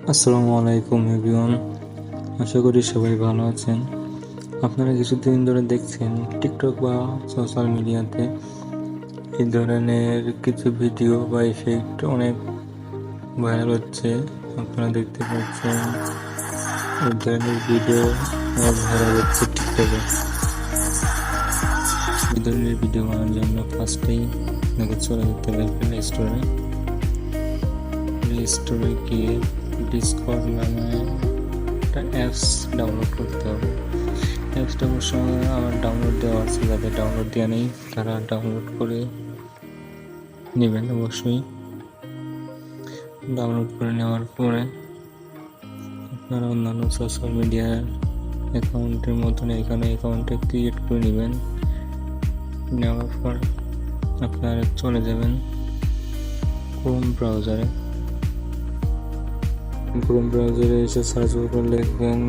আসসালামু আলাইকুম এভরিওয়ান। আশা করি সবাই ভালো আছেন। আপনারা কিছুদিন ধরে দেখছেন টিকটক বা সোশ্যাল মিডিয়াতে এই ধরনের কিছু ভিডিও বা ইফেক্ট অনেক ভাইরাল হচ্ছে। আপনারা দেখতে পাচ্ছেন এই ধরনের ভিডিও অনেক ভাইরাল হচ্ছে টিকটকে। এই ধরনের ভিডিও বানানোর জন্য ফার্স্টেই আপনাকে চলে যেতে হবে প্লে স্টোরে গিয়ে ডিসকর্ড নামে একটা অ্যাপস ডাউনলোড করতে হবে। অ্যাপসটা অবশ্য আমার ডাউনলোড দেওয়া আছে, যাদের ডাউনলোড দেওয়া নেই তারা ডাউনলোড করে নেবেন। অবশ্যই ডাউনলোড করে নেওয়ার পরে আপনারা অন্যান্য সোশ্যাল মিডিয়ার অ্যাকাউন্টের মতন এখানে অ্যাকাউন্টে ক্রিয়েট করে নেবেন। নেওয়ার পর আপনারা চলে যাবেন ক্রোম ব্রাউজারে এসে সার্চ করে লিখবেন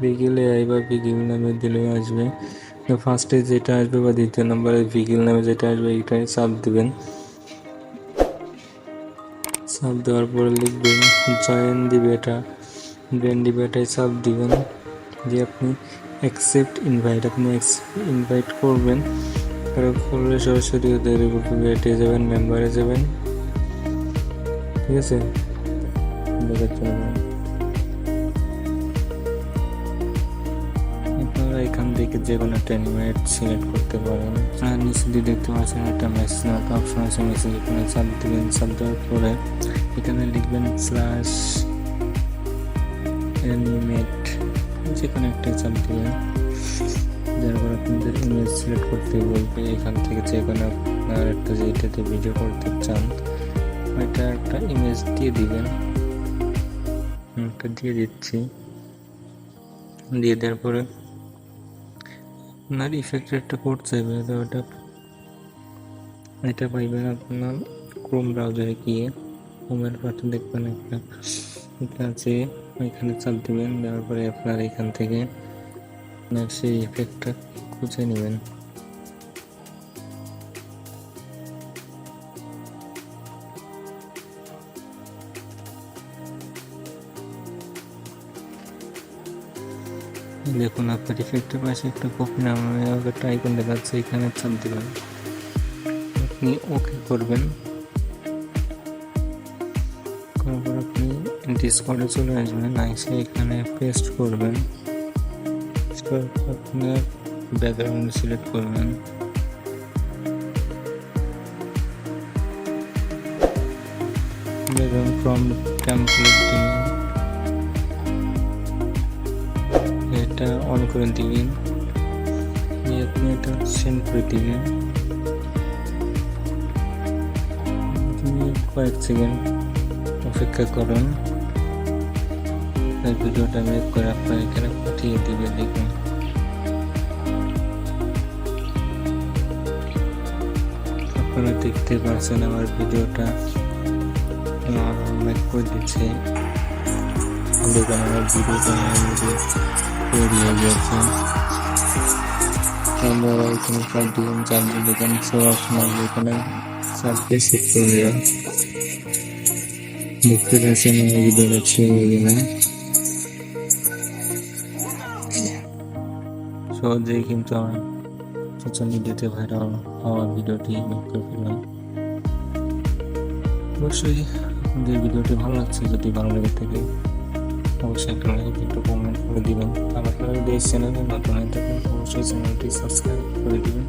ভিগিল এআই বা ভিগিল নামে দিলেও আসবে। তো ফার্স্টে যেটা আসবে বা দ্বিতীয় নম্বরে ভিগিল নামে যেটা আসবে এইটাই চাপ দেবেন। চাপ দেওয়ার পরে লিখবেন জয়েন দিবে, এটাই চাপ দিবেন। যে আপনি অ্যাকসেপ্ট ইনভাইট, আপনি ইনভাইট করবেন, করলে সরাসরি ওদের গ্রুপে যাবেন, মেম্বারে যাবেন। ঠিক আছে, আপনারা এখান থেকে যে কোনো একটা অ্যানিমেট সিলেক্ট করতে পারেন। আর নিচে দিয়ে দেখতে পাচ্ছেন একটা মেসেজ একটা অপশন আছে, মেসেজ এখানে চাপ দিবেন। চাপ দেওয়ার পরে এখানে লিখবেন স্ল্যাশ অ্যানিমেট, যে কোনো একটা চাপ দিবেন। তারপর আপনাদের ইমেজ সিলেক্ট করতে বলবে, এখান থেকে যে কোনো আপনার একটা যেটাতে ভিডিও করতে চান ওইটা একটা ইমেজ দিয়ে দিবেন। দিয়ে দিচ্ছি। দিয়ে দেওয়ার পরে আপনার ইফেক্টের একটা কোড চাইবে, এটা পাইবেন আপনার ক্রোম ব্রাউজারে গিয়ে ক্রোমের পাশে দেখবেন একটা আছে, ওইখানে চাপ দিবেন। দেওয়ার পরে আপনার এখান থেকে আপনার সেই ইফেক্টটা খুঁজে নেবেন। দেখুন আপনার ইফেক্টের পাশে একটা কপি নামে একটা আইকন দেখাচ্ছে, এখানে চাপ দিবেন। আপনি ওকে করবেন, করার পর আপনি ডিসকর্ডে চলে আসবেন, এসে এখানে পেস্ট করবেন। আপনার ব্যাকগ্রাউন্ড সিলেক্ট করবেন। ব্যাকগ্রাউন্ড ফ্রম টেমপ্লেট দিবেন, এটা অন করে দিবেন। আপনি এটা সেন্ড করে দিবেন। কয়েক সেকেন্ড অপেক্ষা করুন, ভিডিওটা মেক করে আপনার এখানে পাঠিয়ে দিবে। দেখুন আপনারা দেখতে পাচ্ছেন আমার ভিডিওটা মেক করে দিচ্ছে। দেখুন আমার ভিডিওটা তৈরি হয়ে গেছে। আপনারা এখানে চাপ দিবেন, চাপ দিলে এখানে এখানে চাপকে সেট করে দেবেন। দেখতে পাচ্ছেন আমার ভিডিওটা ছেড়ে গেলে সহজেই কিন্তু আমার সোশ্যাল মিডিয়াতে ভাইরাল হওয়া ভিডিওটি মেক করে ফেললাম। অবশ্যই আপনাদের ভিডিওটি ভালো লাগছে, যদি ভালো লেগে থাকে অবশ্যই একটা লাইক, একটু কমেন্ট করে দিবেন। আর আপনারা যদি এই চ্যানেলে নতুন হয়ে থাকেন অবশ্যই চ্যানেলটি সাবস্ক্রাইব করে দিবেন।